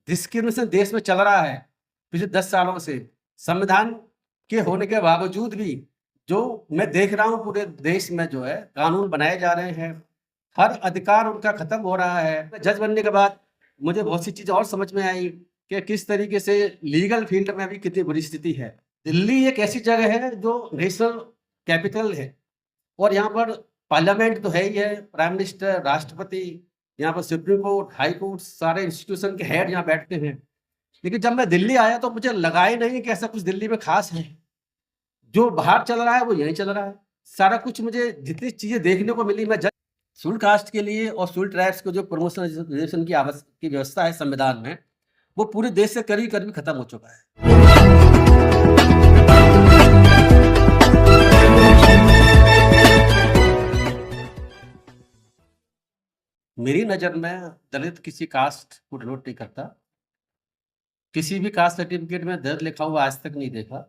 Discrimination देश में चल रहा है पिछले 10 सालों से। संविधान के होने के बावजूद भी जो मैं देख रहा हूँ पूरे देश में जो है कानून बनाए जा रहे हैं, हर अधिकार उनका खत्म हो रहा है। जज बनने के बाद मुझे बहुत सी चीज़ें और समझ में आई कि किस तरीके से लीगल फील्ड में भी कितनी बुरी स्थिति है। दिल्ली एक ऐसी जगह है जो नेशनल कैपिटल है और यहाँ पर पार्लियामेंट तो है ही है, प्राइम मिनिस्टर, राष्ट्रपति, यहाँ पर सुप्रीम कोर्ट, हाई कोर्ट, सारे इंस्टीट्यूशन के हेड यहाँ बैठते हैं। लेकिन जब मैं दिल्ली आया तो मुझे लगा ही नहीं कि ऐसा कुछ दिल्ली में खास है। जो बाहर चल रहा है वो यहीं चल रहा है। सारा कुछ मुझे जितनी चीज़ें देखने को मिली, मैं शेड्यूल कास्ट के लिए और शेड्यूल ट्राइब्स को जो प्रमोशन रिजर्वेशन की व्यवस्था है संविधान में, वो पूरे देश से करीब करीब खत्म हो चुका है। मेरी नज़र में दलित किसी कास्ट को डिनोट नहीं करता। किसी भी कास्ट सर्टिफिकेट में दलित लिखा हुआ आज तक नहीं देखा।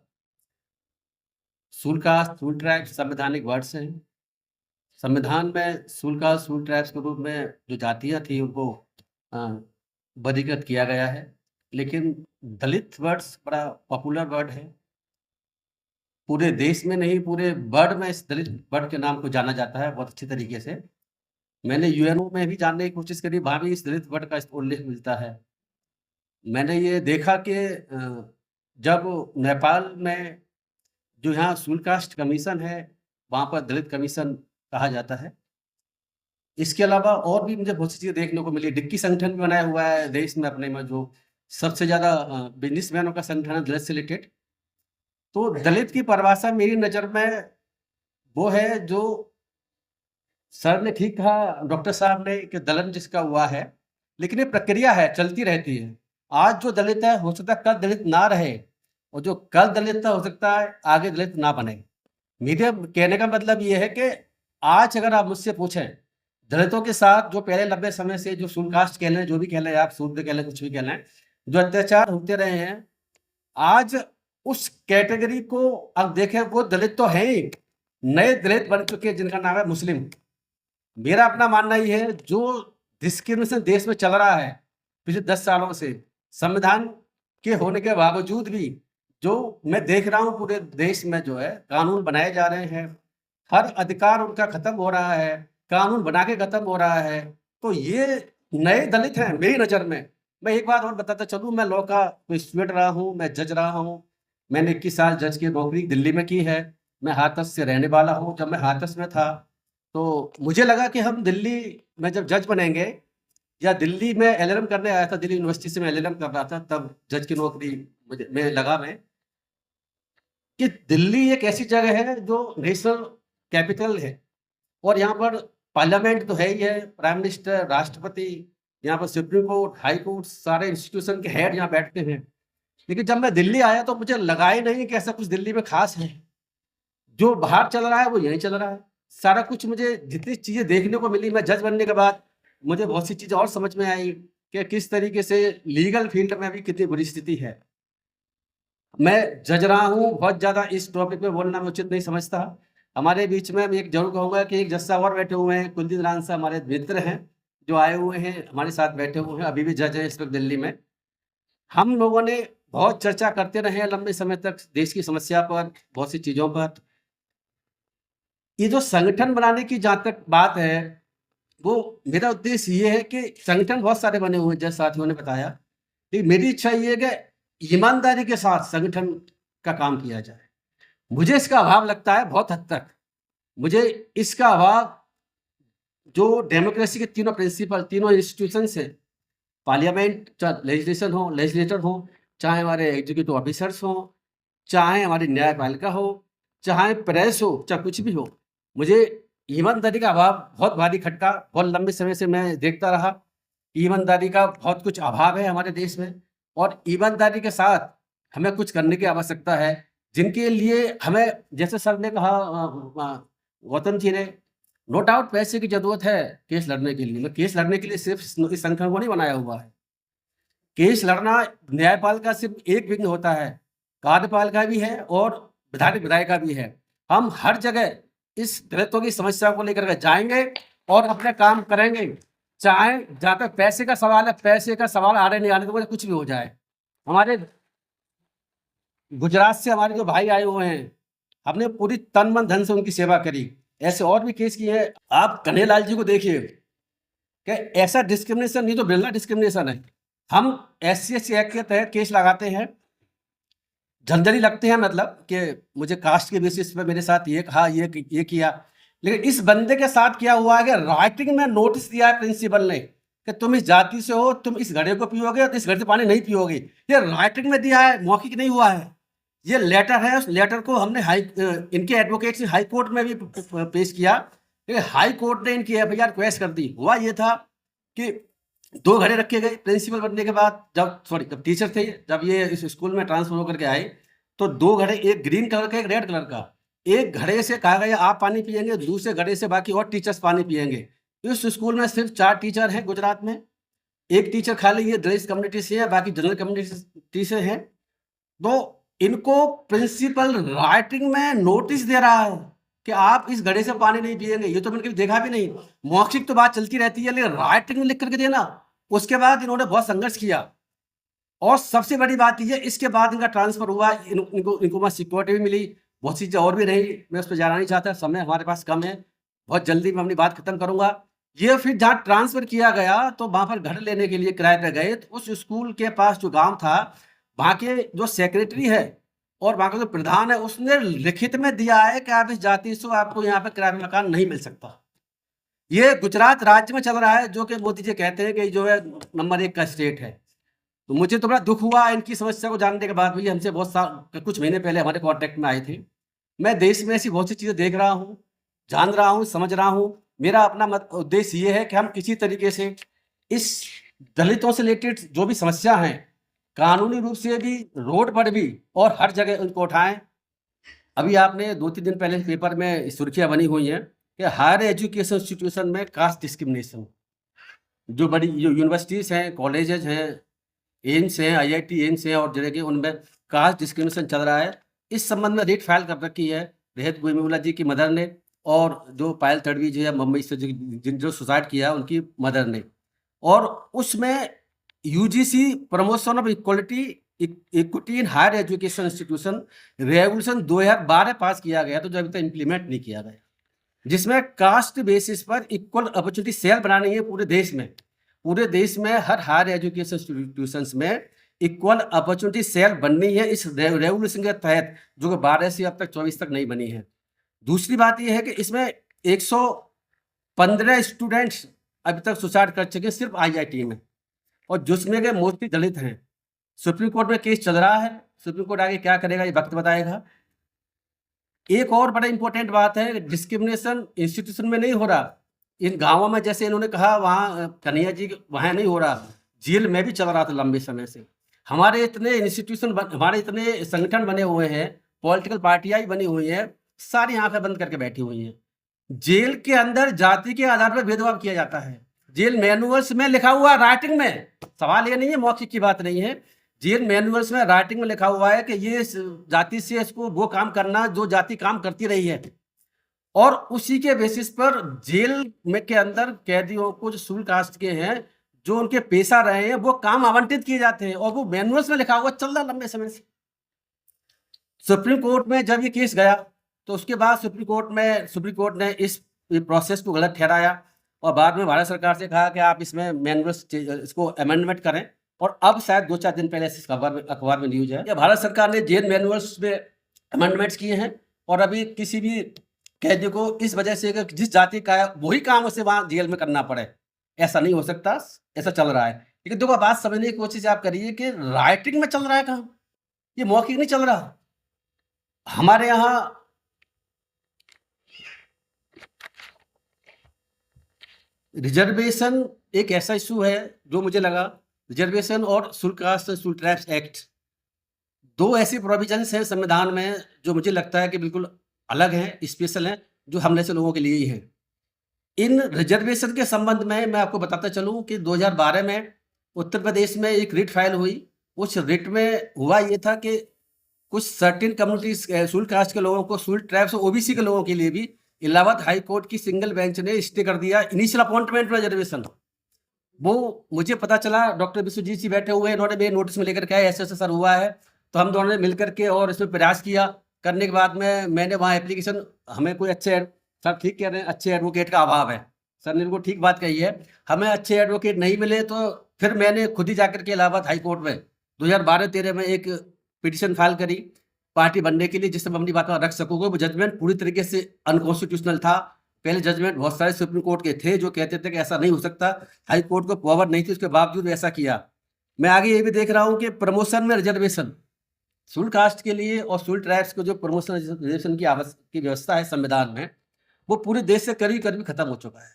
शेड्यूल कास्ट, शेड्यूल ट्राइब्स संवैधानिक वर्ड्स हैं। संविधान में शेड्यूल कास्ट, शेड्यूल ट्राइब्स के रूप में जो जातियाँ थी उनको वर्गीकृत किया गया है। लेकिन दलित वर्ड्स बड़ा पॉपुलर वर्ड है। पूरे देश में नहीं, पूरे वर्ल्ड में इस दलित वर्ड के नाम को जाना जाता है बहुत अच्छी तरीके से। मैंने यूएनओ में भी जानने की कोशिश करी, वहाँ भी इस दलित वर्ड का उल्लेख मिलता है। मैंने ये देखा कि जब नेपाल में जो यहाँ शेड्यूल कास्ट कमीशन है, वहाँ पर दलित कमीशन कहा जाता है। इसके अलावा और भी मुझे बहुत सी चीज़ें देखने को मिली। डिक्की संगठन भी बनाया हुआ है देश में अपने में, जो सबसे ज़्यादा बिजनेसमैनों का संगठन है दलित से रिलेटेड। तो दलित की परिभाषा मेरी नज़र में वो है जो सर ने ठीक कहा, डॉक्टर साहब ने, कि दलन जिसका हुआ है, लेकिन ये प्रक्रिया है, चलती रहती है। आज जो दलित है हो सकता है कल दलित ना रहे, और जो कल दलित था हो सकता है आगे दलित ना बने। मेरे कहने का मतलब ये है कि आज अगर आप मुझसे पूछें, दलितों के साथ जो पहले लंबे समय से जो शेड्यूल कास्ट कह लें, जो भी कह लें आप, शूद्र कह लें, कुछ भी कह लें, जो अत्याचार होते रहे हैं, आज उस कैटेगरी को अब देखें, वो दलित तो है ही, नए दलित बन चुके जिनका नाम है मुस्लिम। मेरा अपना मानना ये है, जो डिस्क्रिमिनेशन देश में चल रहा है पिछले 10 सालों से, संविधान के होने के बावजूद भी जो मैं देख रहा हूँ पूरे देश में जो है कानून बनाए जा रहे हैं, हर अधिकार उनका खत्म हो रहा है, कानून बना के खत्म हो रहा है। तो ये नए दलित हैं मेरी नज़र में। मैं एक बात और बताता चलूँ, मैं लॉ का स्टूडेंट रहा हूँ, मैं जज रहा हूँ। मैंने 21 साल जज की नौकरी दिल्ली में की है। मैं हाथरस से रहने वाला हूँ। जब मैं हाथरस में था तो मुझे लगा कि हम दिल्ली में जब जज बनेंगे, या दिल्ली में एलएलएम करने आया था, दिल्ली यूनिवर्सिटी से मैं एलएलएम कर रहा था, तब जज की नौकरी मैं लगा कि दिल्ली एक ऐसी जगह है जो नेशनल कैपिटल है और यहाँ पर पार्लियामेंट तो है ही है, प्राइम मिनिस्टर, राष्ट्रपति, यहाँ पर सुप्रीम कोर्ट, हाई कोर्ट, सारे इंस्टीट्यूशन के हेड यहाँ बैठते हैं। लेकिन जब मैं दिल्ली आया तो मुझे लगा ही नहीं कि ऐसा कुछ दिल्ली में खास है। जो बाहर चल रहा है वो यहीं चल रहा है। सारा कुछ मुझे जितनी चीज़ें देखने को मिली, मैं जज बनने के बाद मुझे बहुत सी चीज़ें और समझ में आई कि किस तरीके से लीगल फील्ड में भी कितनी बुरी स्थिति है। मैं जज रहा हूँ, बहुत ज़्यादा इस टॉपिक पे बोलना मैं उचित नहीं समझता। हमारे बीच में मैं एक जरूर कहूँगा कि एक जज साहब और बैठे हुए हैं, कुलदीप रान साहब हमारे मित्र हैं, जो आए हुए हैं हमारे साथ बैठे हुए हैं, अभी भी जज हैं इस वक्त दिल्ली में। हम लोगों ने बहुत चर्चा करते रहे लंबे समय तक देश की समस्या पर, बहुत सी चीज़ों पर। ये जो संगठन बनाने की जहाँ तक बात है, वो मेरा उद्देश्य ये है कि संगठन बहुत सारे बने हुए हैं, जैसे साथियों ने बताया, लेकिन मेरी इच्छा ये है कि ईमानदारी के साथ संगठन का काम किया जाए। मुझे इसका अभाव लगता है बहुत हद तक। मुझे इसका अभाव जो डेमोक्रेसी के तीनों प्रिंसिपल, तीनों इंस्टीट्यूशंस हैं, पार्लियामेंट, चाहे लेजिस्लेटर हो, चाहे हमारे एग्जीक्यूटिव ऑफिसर्स हों, चाहे हमारी न्यायपालिका हो, चाहे प्रेस हो, चाहे कुछ भी हो, मुझे ईमानदारी का अभाव बहुत भारी खटका। बहुत लंबे समय से मैं देखता रहा, ईमानदारी का बहुत कुछ अभाव है हमारे देश में, और ईमानदारी के साथ हमें कुछ करने की आवश्यकता है, जिनके लिए हमें, जैसे सर ने कहा, गौतम जी ने, नो डाउट पैसे की जरूरत है केस लड़ने के लिए। मैं केस लड़ने के लिए सिर्फ इस संगठन को नहीं बनाया हुआ है। केस लड़ना न्यायपालिका सिर्फ एक विघ्न होता है, कार्यपालिका भी है और विधायक विधायिका भी है। हम हर जगह इस दलितों की समस्या को लेकर के जाएंगे और अपने काम करेंगे। चाहे जहाँ तक पैसे का सवाल है, पैसे का सवाल आ रहे नहीं आने तो मुझे कुछ भी हो जाए। हमारे गुजरात से हमारे जो भाई आए हुए हैं, हमने पूरी तन मन धन से उनकी सेवा करी। ऐसे और भी केस किए हैं। आप कन्हैयालाल जी को देखिए कि ऐसा डिस्क्रिमिनेशन नहीं तो बिरला डिस्क्रिमिनेशन है। हम SC/ST एक्ट के तहत केस लगाते हैं, झंझरी लगते हैं, मतलब कि मुझे कास्ट के बेसिस पे मेरे साथ ये कहा, ये किया। लेकिन इस बंदे के साथ क्या हुआ है कि राइटिंग में नोटिस दिया है प्रिंसिपल ने कि तुम इस जाति से हो, तुम इस घड़े को पियोगे तो इस घड़े से पानी नहीं पियोगे। ये राइटिंग में दिया है, मौखिक नहीं हुआ है। ये लेटर है, उस लेटर को हमने इनके एडवोकेट से हाई कोर्ट में भी पेश किया, लेकिन हाई कोर्ट ने इनकी FIR क्वेश कर दी। हुआ ये था कि 2 घड़े रखे गए प्रिंसिपल बनने के बाद, जब टीचर थे, जब ये इस स्कूल में ट्रांसफर होकर के आए तो 2 घड़े, एक ग्रीन कलर का, एक रेड कलर का। एक घड़े से कहा गया आप पानी पिएंगे, दूसरे घड़े से बाकी और टीचर्स पानी पिएंगे। इस स्कूल में सिर्फ 4 टीचर हैं गुजरात में। एक टीचर खाली ये दलित कम्युनिटी से है, बाकी जनरल कम्युनिटी से हैं। तो इनको प्रिंसिपल राइटिंग में नोटिस दे रहा है कि आप इस घड़े से पानी नहीं पिएंगे। ये तो मैंने कभी देखा भी नहीं। मौखिक तो बात चलती रहती है, लेकिन राइटिंग में लिख करके देना। उसके बाद इन्होंने बहुत संघर्ष किया और सबसे बड़ी बात ये, इसके बाद इनका ट्रांसफर हुआ, इनको वहाँ सिक्योरिटी भी मिली, बहुत सी चीज़ें और भी रही। मैं उस पर जाना नहीं चाहता, समय हमारे पास कम है, बहुत जल्दी मैं अपनी बात खत्म करूंगा। ये फिर जहाँ ट्रांसफर किया गया तो वहाँ पर घर लेने के लिए किराए पर गए, तो उस स्कूल के पास जो गांव था, वहाँ के जो सेक्रेटरी है और वहाँ का जो प्रधान है, उसने लिखित में दिया है कि आप इस जाति से आपको यहाँ पर किराए में मकान नहीं मिल सकता। ये गुजरात राज्य में चल रहा है, जो कि मोदी जी कहते हैं कि जो है नंबर 1 का स्टेट है। तो मुझे तो बड़ा दुख हुआ इनकी समस्या को जानने के बाद। भैया हमसे कुछ महीने पहले हमारे कॉन्टेक्ट में आए थे। मैं देश में ऐसी बहुत सी चीज़ें देख रहा हूँ, जान रहा हूँ, समझ रहा हूँ। मेरा अपना उद्देश्य ये है कि हम किसी तरीके से इस दलितों से रिलेटेड जो भी समस्या हैं, कानूनी रूप से भी, रोड पर भी और हर जगह उनको उठाएं। अभी आपने 2-3 दिन पहले पेपर में सुर्खियाँ बनी हुई हैं कि हायर एजुकेशन इंस्टीट्यूशन में कास्ट डिस्क्रिमिनेशन, जो बड़ी जो यूनिवर्सिटीज़ हैं, कॉलेजेज हैं, एम्स हैं, IIT एम्स हैं और जगह के, उनमें कास्ट डिस्क्रिमिनेशन चल रहा है। इस संबंध में रिट फाइल कर रखी है रेहत गोविमला जी की मदर ने, और जो पायल तड़वी जी है मुंबई से, जो सुसाइड किया उनकी मदर ने। और उसमें UGC promotion of equity in higher education institution regulation 2012 pass किया गया, तो जो अभी तक इम्प्लीमेंट नहीं किया गया, जिसमें कास्ट बेसिस पर इक्वल अपॉर्चुनिटी सेल बनानी है पूरे देश में। पूरे देश में हर हायर एजुकेशन इंस्टीट्यूशंस में इक्वल अपॉर्चुनिटी सेल बननी है इस रेगुलेशन के तहत, जो कि 12 से अब तक 24 तक नहीं बनी है। दूसरी बात यह है कि इसमें 115 स्टूडेंट्स अभी तक सुसाइड कर चुके सिर्फ IIT में, और जिसमें के मोस्टली दलित हैं। सुप्रीम कोर्ट में केस चल रहा है, सुप्रीम कोर्ट आगे क्या करेगा ये वक्त बताएगा। एक और बड़ा इंपॉर्टेंट बात है, डिस्क्रिमिनेशन इंस्टीट्यूशन में नहीं हो रहा, इन गांवों में जैसे इन्होंने कहा वहाँ कन्हैया जी वहाँ नहीं हो रहा, जेल में भी चल रहा था लंबे समय से। हमारे इतने इंस्टीट्यूशन, हमारे इतने संगठन बने हुए हैं, पॉलिटिकल पार्टियां बनी हुई हैं, सारी आंखें बंद करके बैठी हुई हैं। जेल के अंदर जाति के आधार पर भेदभाव किया जाता है, जेल मैनुअल्स में लिखा हुआ, राइटिंग में। सवाल ये नहीं है, मौखिक की बात नहीं है, जेल मैनुअल्स में राइटिंग में लिखा हुआ है कि ये जाति से इसको वो काम करना जो जाति काम करती रही है, और उसी के बेसिस पर जेल में के अंदर कैदियों को जो शुल्क कास्ट के हैं, जो उनके पेशा रहे हैं, वो काम आवंटित किए जाते हैं, और वो मैनुअल्स में लिखा हुआ चल रहा लंबे समय से। सुप्रीम कोर्ट में जब ये केस गया तो उसके बाद सुप्रीम कोर्ट ने इस प्रोसेस को गलत ठहराया, और बाद में भारत सरकार से कहा कि आप इसमें मैनुअल्स इसको अमेंडमेंट करें। और अब शायद 2-4 दिन पहले इस अखबार में न्यूज है कि भारत सरकार ने जेल मैनुअल्स में अमेंडमेंट्स किए हैं, और अभी किसी भी कैदी को इस वजह से कि जिस जाति का है वही काम उसे वहाँ जेल में करना पड़े, ऐसा नहीं हो सकता। ऐसा चल रहा है। लेकिन देखो, बात समझने की कोशिश आप करिए कि राइटिंग में चल रहा है काम, ये मौखिक नहीं चल रहा। हमारे यहाँ रिजर्वेशन एक ऐसा इशू है जो मुझे लगा, रिजर्वेशन और शुल्क कास्ट शुल्क ट्रैप्स एक्ट, 2 ऐसे प्रोविजंस हैं संविधान में जो मुझे लगता है कि बिल्कुल अलग हैं, स्पेशल हैं, जो हम जैसे लोगों के लिए ही हैं। इन रिजर्वेशन के संबंध में मैं आपको बताता चलूं कि 2012 में उत्तर प्रदेश में एक रिट फाइल हुई। उस रिट में हुआ ये था कि कुछ सर्टेन कम्युनिटीज शुल्क कास्ट के लोगों को, शुल्क ट्राइब्स और OBC के लोगों के लिए भी इलाहाबाद हाई कोर्ट की सिंगल बेंच ने स्टे कर दिया इनिशियल अपॉइंटमेंट में रिजर्वेशन। वो मुझे पता चला डॉक्टर विश्वजीत जी बैठे हुए हैं, इन्होंने मेरे नोटिस में लेकर के आए ऐसे-ऐसे सर हुआ है। तो हम दोनों ने मिल कर के और इसमें प्रयास किया। करने के बाद में मैंने वहाँ एप्लीकेशन हमें कोई अच्छे सर ठीक कह रहे हैं, अच्छे एडवोकेट का अभाव है। सर ने बिल्कुल ठीक बात कही है। हमें अच्छे एडवोकेट नहीं मिले तो फिर मैंने खुद ही जाकर के इलाहाबाद हाई कोर्ट में 2012-13 में एक पिटीशन फाइल करी पार्टी बनने के लिए, जिससे मैं अपनी बात रख सकूँगा। वो जजमेंट पूरी तरीके से अनकॉन्स्टिट्यूशनल था। पहले जजमेंट बहुत सारे सुप्रीम कोर्ट के थे जो कहते थे कि ऐसा नहीं हो सकता। हाई कोर्ट को पावर नहीं थी, उसके बावजूद ऐसा किया। मैं आगे ये भी देख रहा हूँ कि प्रमोशन में रिजर्वेशन शेड्यूल्ड कास्ट के लिए और शेड्यूल्ड ट्राइब्स को जो प्रमोशन रिजर्वेशन की व्यवस्था है संविधान में, वो पूरे देश से करीब-करीब खत्म हो चुका है।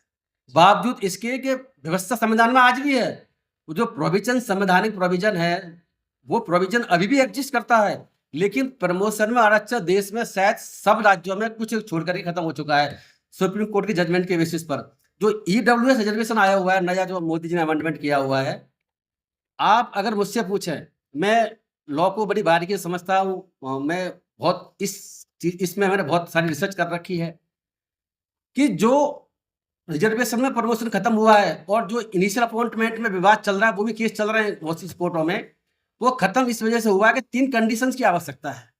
बावजूद इसके कि व्यवस्था संविधान में आज भी है। वो जो प्रोविज़न संवैधानिक प्रोविज़न है, वो प्रोविज़न अभी भी एग्ज़िस्ट करता है। लेकिन प्रमोशन में आरक्षण देश में शायद सब राज्यों में कुछ छोड़ कर के खत्म हो चुका है। सुप्रीम कोर्ट की जजमेंट के बेसिस पर। जो ईडब्ल्यूएस रिजर्वेशन आया हुआ है, नया जो मोदी जी ने अमेंडमेंट किया हुआ है, आप अगर मुझसे पूछें, मैं लॉ को बड़ी बारीकी से समझता हूँ। मैं बहुत इसमें मैंने बहुत सारी रिसर्च कर रखी है कि जो रिजर्वेशन में प्रमोशन खत्म हुआ है और जो इनिशियल अपॉइंटमेंट में विवाद चल रहा है, वो भी केस चल रहे हैं बहुत सी कोर्टों में, वो खत्म इस वजह से हुआ है कि 3 कंडीशंस की आवश्यकता है।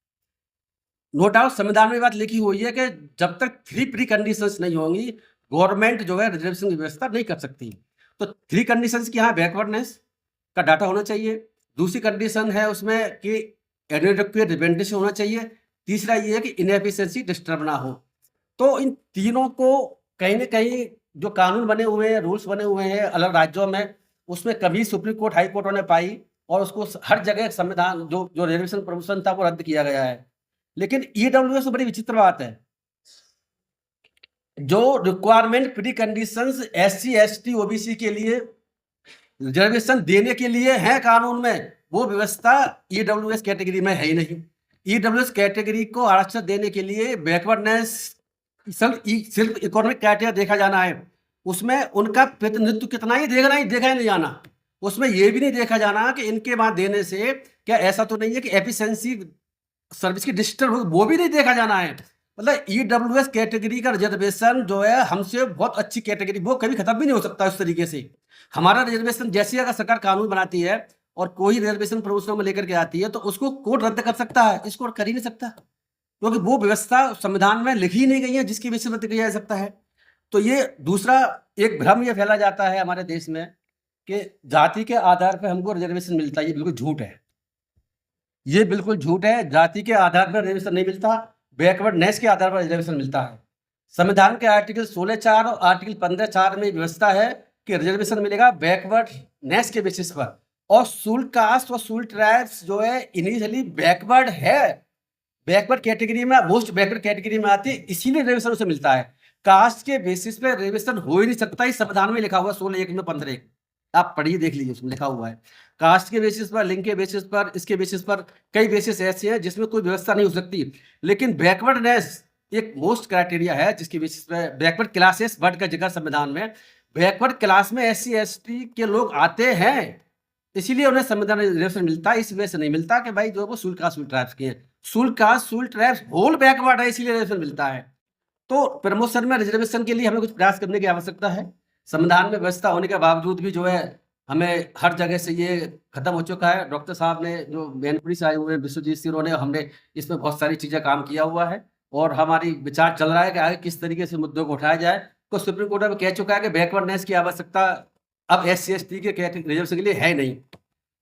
नो डाउट संविधान में बात लिखी हुई है कि जब तक 3 प्री कंडीशंस नहीं होंगी, गवर्नमेंट जो है रिजर्वेशन की व्यवस्था नहीं कर सकती। तो 3 कंडीशंस की यहाँ बैकवर्डनेस का डाटा होना चाहिए। दूसरी कंडीशन है उसमें कि एडेक्वेट रिप्रेजेंटेशन होना चाहिए। तीसरा ये है कि इनएफिशिएंसी डिस्टर्ब ना हो। तो इन तीनों को कहीं न कहीं जो कानून बने हुए हैं, रूल्स बने हुए हैं अलग राज्यों में, उसमें कभी सुप्रीम कोर्ट, हाई कोर्टों ने पाई और उसको हर जगह संविधान जो रिजर्वेशन प्रमोशन था वो रद्द किया गया है। लेकिन ईडब्ल्यूएस में बड़ी विचित्र बात है। जो requirement pre conditions SC, ST, OBC के लिए रिजर्वेशन देने के लिए है कानून में, वो व्यवस्था ईडब्ल्यूएस कैटेगरी में है ही नहीं। ईडब्ल्यूएस कैटेगरी को आरक्षण देने के लिए बैकवर्डनेस सिर्फ इकोनॉमिक क्राइटेरिया देखा जाना है। उसमें उनका प्रतिनिधित्व कितना ही देखा ही नहीं जाना। उसमें ये भी नहीं देखा जाना कि इनके बाद देने से क्या ऐसा तो नहीं है कि एफिशिएंसी सर्विस की डिस्टर्ब हो, वो भी नहीं देखा जाना है। मतलब ईडब्ल्यूएस कैटेगरी का रिजर्वेशन जो है हमसे बहुत अच्छी कैटेगरी, वो कभी खत्म भी नहीं हो सकता उस तरीके से। हमारा रिजर्वेशन जैसे अगर सरकार कानून बनाती है और कोई रिजर्वेशन प्रमोशन में लेकर के आती है तो उसको कोर्ट रद्द कर सकता है, इसको कर ही नहीं सकता, क्योंकि वो व्यवस्था संविधान में लिखी ही नहीं गई है जिसकी बेसिस रद्द किया जा सकता है। तो ये दूसरा एक भ्रम ये फैला जाता है हमारे देश में कि जाति के आधार पर हमको रिजर्वेशन मिलता है, ये बिल्कुल झूठ है। ये बिल्कुल झूठ है। जाति के आधार पर रिजर्वेशन नहीं मिलता, बैकवर्डनेस के आधार पर रिजर्वेशन मिलता है। संविधान के आर्टिकल 16(4) और आर्टिकल 15(4) में व्यवस्था है कि रिजर्वेशन मिलेगा बैकवर्डनेस के बेसिस पर। और शेड्यूल्ड कास्ट और शेड्यूल्ड ट्राइब्स जो है इनिशियली बैकवर्ड है, बैकवर्ड कैटेगरी में, मोस्ट बैकवर्ड कैटेगरी में आती है, इसीलिए रिजर्वेशन उसे मिलता है। कास्ट के बेसिस पे रिजर्वेशन हो ही नहीं सकता। इस संविधान में लिखा हुआ 16(1) में 15(1), आप पढ़िए देख लीजिए, उसमें लिखा हुआ है। कास्ट के बेसिस पर, लिंग के बेसिस पर, इसके बेसिस पर कई बेसिस ऐसे हैं जिसमें कोई व्यवस्था नहीं हो सकती। लेकिन बैकवर्डनेस एक मोस्ट क्राइटेरिया है जिसकी बेसिस पे बैकवर्ड क्लासेस वर्ड का जिक्र संविधान में, बैकवर्ड क्लास में एससी एसटी के लोग आते हैं, इसीलिए उन्हें संविधान रिजर्वेशन मिलता है। इस वजह से नहीं मिलता कि भाई जो वो शेड्यूल्ड कास्ट शेड्यूल्ड ट्राइब्स के हैं। शेड्यूल्ड कास्ट शेड्यूल्ड ट्राइब्स होल बैकवर्ड है, इसीलिए रिजर्वेशन मिलता है। तो प्रमोशन में रिजर्वेशन के लिए हमें कुछ प्रयास करने की आवश्यकता है। संविधान में व्यवस्था होने के बावजूद भी जो है हमें हर जगह से ये खत्म हो चुका है। डॉक्टर साहब ने जो मैनपुरी से आए हुए हैं, विश्वजीत सिंह, उन्होंने हमने इसमें बहुत सारी चीज़ें काम किया हुआ है और हमारी विचार चल रहा है कि आगे किस तरीके से मुद्दों को उठाया जाए। तो सुप्रीम कोर्ट में कह चुका है कि बैकवर्डनेस की आवश्यकता अब एससी एसटी के रिजर्वेशन के लिए है नहीं।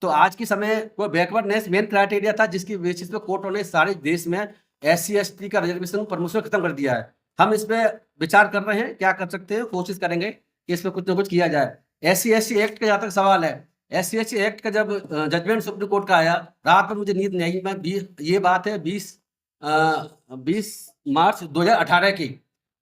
तो आज के समय कोई बैकवर्डनेस मेन क्राइटेरिया था जिसकी बेसिस पे कोर्टों ने सारे देश में एससी एसटी का रिजर्वेशन प्रमोशन खत्म कर दिया है। हम इस पे विचार कर रहे हैं, क्या कर सकते हैं, कोशिश करेंगे कि इस पे कुछ ना कुछ किया जाए। एससी एक्ट का जहाँ तक सवाल है, एससी एक्ट का जब जजमेंट सुप्रीम कोर्ट का आया, रात में मुझे नींद नहीं आई। ये बात है 20 मार्च 2018 की।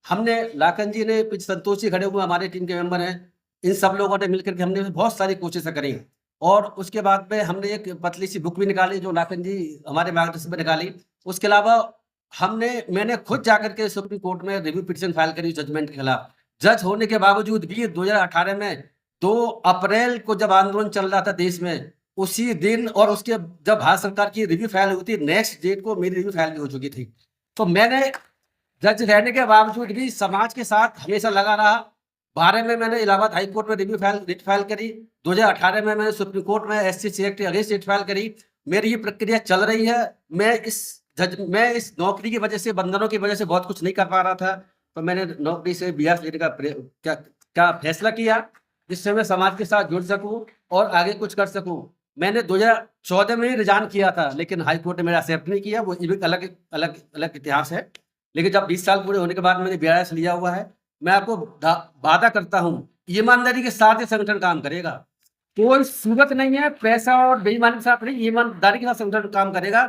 हमने लाखन जी ने, संतोष जी खड़े हुए हमारे टीम के मेंबर हैं, इन सब लोगों ने मिलकर के हमने बहुत सारी कोशिशें करी और उसके बाद में हमने एक पतली सी बुक भी निकाली जो लाखन जी हमारे मार्गदर्शन में निकाली। उसके अलावा मैंने खुद जाकर के सुप्रीम कोर्ट में रिव्यू पिटीशन फाइल करी जजमेंट के खिलाफ। जज होने के बावजूद भी 2018 में 2 अप्रैल को जब आंदोलन चल रहा था देश में, उसी दिन और उसके जब भारत सरकार की रिव्यू फाइल हुई थी, नेक्स्ट डेट को मेरी रिव्यू फाइल भी हो चुकी थी। तो मैंने जज रहने के बावजूद भी समाज के साथ हमेशा लगा रहा, 2012 में मैंने इलाहाबाद हाई कोर्ट में रिट फाइल करी। 2018 में मैंने सुप्रीम कोर्ट में एससी एक्ट के अगेंस्ट रिट फाइल करी। मेरी ये प्रक्रिया चल रही है। मैं इस नौकरी की वजह से, बंधनों की वजह से बहुत कुछ नहीं कर पा रहा था, तो मैंने नौकरी से बियास लेने का फैसला किया, जिससे मैं समाज के साथ जुड़ सकूं और आगे कुछ कर सकूं। मैंने 2014 में ही रिजाइन किया था, लेकिन हाई कोर्ट ने मेरा एक्सेप्ट नहीं किया। वो एक अलग इतिहास है। लेकिन जब 20 साल पूरे होने के बाद मैंने बीआरएस लिया हुआ है, मैं आपको वादा करता हूं, ईमानदारी के साथ ये संगठन काम करेगा। कोई सूरत नहीं है पैसा और बेईमानी के साथ नहीं, ईमानदारी के साथ संगठन काम करेगा।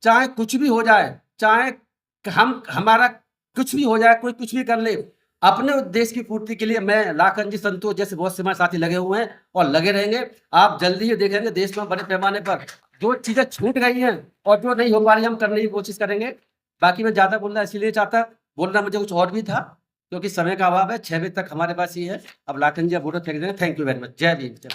चाहे कुछ भी हो जाए, चाहे हमारा कुछ भी हो जाए, कोई कुछ भी कर ले, अपने उद्देश्य की पूर्ति के लिए मैं, लाखन जी, संतोष जैसे बहुत से हमारे साथी लगे हुए हैं और लगे रहेंगे। आप जल्दी ही देखेंगे देश में बड़े पैमाने पर जो चीजें छूट गई हैं और जो नहीं हो पा रही, हम करने की कोशिश करेंगे। बाकी मैं ज्यादा बोलना इसलिए चाहता, बोलना मुझे कुछ और भी था, क्योंकि समय का अभाव है। 6 बजे तक हमारे पास ही है। अब लाखन जी आप वोट फेंक देंगे। Thank you very much. जय भीम।